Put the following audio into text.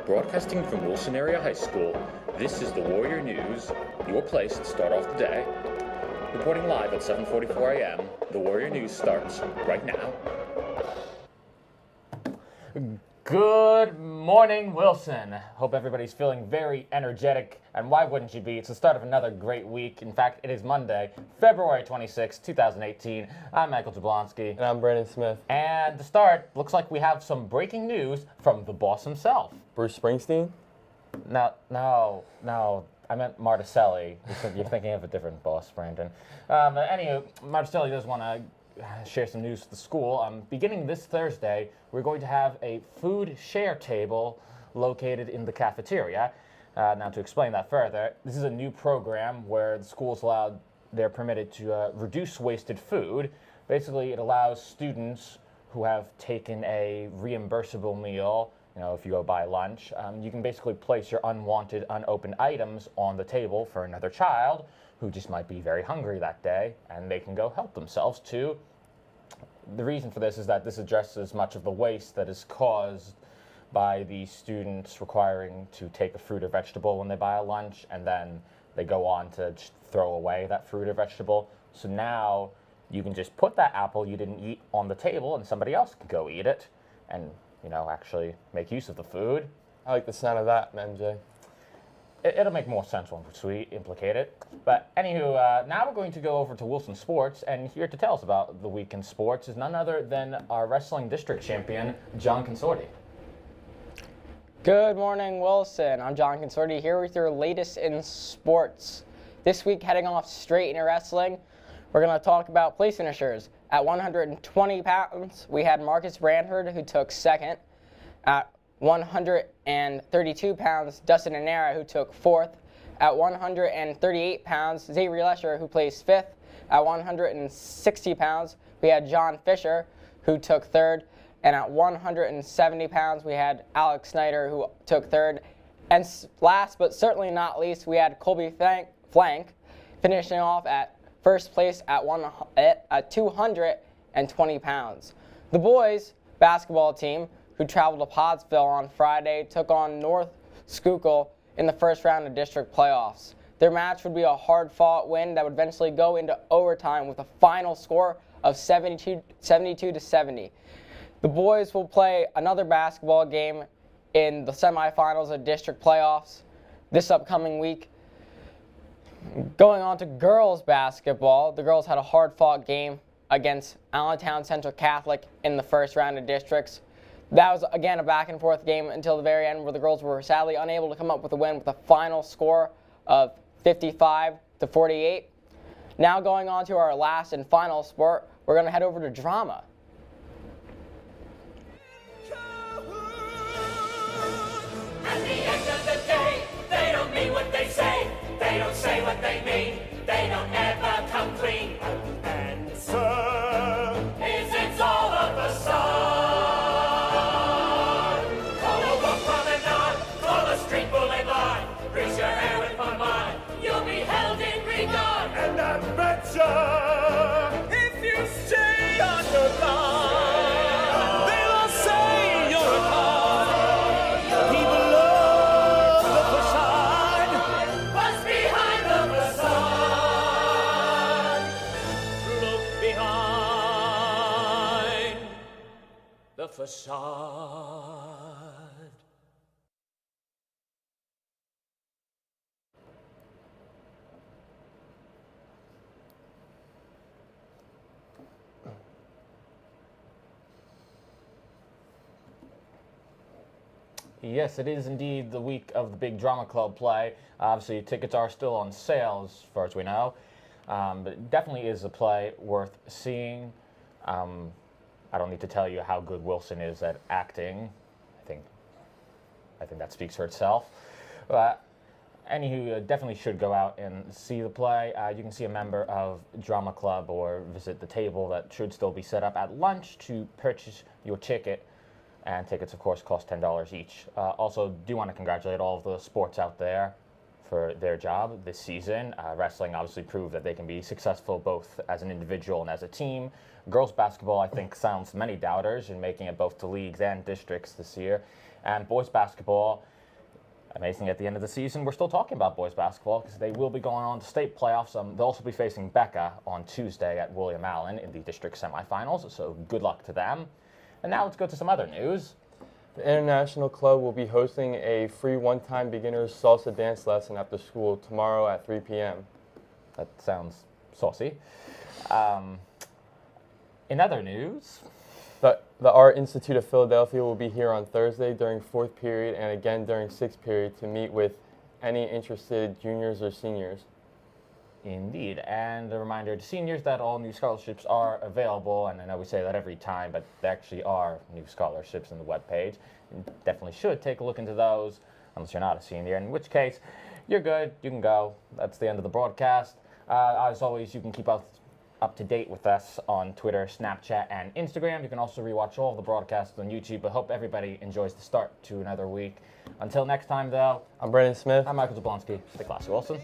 Broadcasting from Wilson Area High School, this is the Warrior News, your place to start off the day. Reporting live at 7:44 a.m., the Warrior News starts right now. Good morning, Wilson. Hope everybody's feeling very energetic, and why wouldn't you be? It's the start of another great week. In fact, it is Monday, February 26, 2018. I'm Michael Jablonski. And I'm Brandon Smith. And to start, looks like we have some breaking news from the boss himself. Bruce Springsteen? No, I meant Marticelli. You're thinking of a different boss, Brandon. But anyway, Marticelli does want to share some news with the school. Beginning this Thursday, we're going to have a food share table located in the cafeteria. Now, to explain that further, this is a new program where the school's they're permitted to reduce wasted food. Basically, it allows students who have taken a reimbursable meal, if you go buy lunch, you can basically place your unwanted, unopened items on the table for another child who just might be very hungry that day, and they can go help themselves too. The reason for this is that this addresses much of the waste that is caused by the students requiring to take a fruit or vegetable when they buy a lunch, and then they go on to just throw away that fruit or vegetable. So now you can just put that apple you didn't eat on the table, and somebody else can go eat it and actually make use of the food. I like the sound of that, MJ. It'll make more sense once we implicate it. But anywho, now we're going to go over to Wilson Sports, and here to tell us about the week in sports is none other than our wrestling district champion, John Consorti. Good morning, Wilson. I'm John Consorti here with your latest in sports. This week, heading off straight into wrestling, we're going to talk about place finishers. At 120 pounds, we had Marcus Branford, who took second. At 132 pounds, Dustin Anera, who took fourth. At 138 pounds, Xavier Lesher, who placed fifth. At 160 pounds, we had John Fisher, who took third. And at 170 pounds, we had Alex Snyder, who took third. And last but certainly not least, we had Colby Flank, finishing off at first place at 220 pounds. The boys basketball team, who traveled to Pottsville on Friday, took on North Schuylkill in the first round of district playoffs. Their match would be a hard-fought win that would eventually go into overtime with a final score of 72 to 70. The boys will play another basketball game in the semifinals of district playoffs this upcoming week. Going on to girls basketball, the girls had a hard-fought game against Allentown Central Catholic in the first round of districts. That was, again, a back-and-forth game until the very end, where the girls were sadly unable to come up with a win with a final score of 55 to 48. Now going on to our last and final sport, we're going to head over to drama. At the end of the day, they don't mean what they say. They don't say what they mean. They don't ever come clean. And answer is it's all a facade. Call a walk promenade, call a street boulevard. Grease your hair with pomade. You'll be held in regard. And I betcha if you stay on your line, they will say you're a con. People love the facade. What's behind the facade? Look behind the facade. Yes, it is indeed the week of the big drama club play. Obviously, tickets are still on sale as far as we know, but it definitely is a play worth seeing. I don't need to tell you how good Wilson is at acting. I think that speaks for itself. But anywho, definitely should go out and see the play. You can see a member of drama club or visit the table that should still be set up at lunch to purchase your ticket. And tickets, of course, cost $10 each. Also, do want to congratulate all of the sports out there for their job this season. Wrestling obviously proved that they can be successful both as an individual and as a team. Girls basketball, I think, silenced many doubters in making it both to leagues and districts this year. And boys basketball Amazing, at the end of the season, we're still talking about boys basketball because they will be going on to state playoffs. They'll also be facing Becca on Tuesday at William Allen in the district semifinals, so good luck to them. And now let's go to some other news. The International Club will be hosting a free one-time beginner's salsa dance lesson after school tomorrow at 3 p.m. That sounds saucy. In other news, The Art Institute of Philadelphia will be here on Thursday during 4th period and again during 6th period to meet with any interested juniors or seniors. indeed, and a reminder to seniors that all new scholarships are available, and I know we say that every time, but there actually are new scholarships on the webpage. You definitely should take a look into those, unless you're not a senior, in which case, you're good, you can go. That's the end of the broadcast. As always, you can keep up to date with us on Twitter, Snapchat, and Instagram. You can also rewatch all of the broadcasts on YouTube. I hope everybody enjoys the start to another week. Until next time, though, I'm Brandon Smith. I'm Michael Jablonski. Stay classy, Wilson.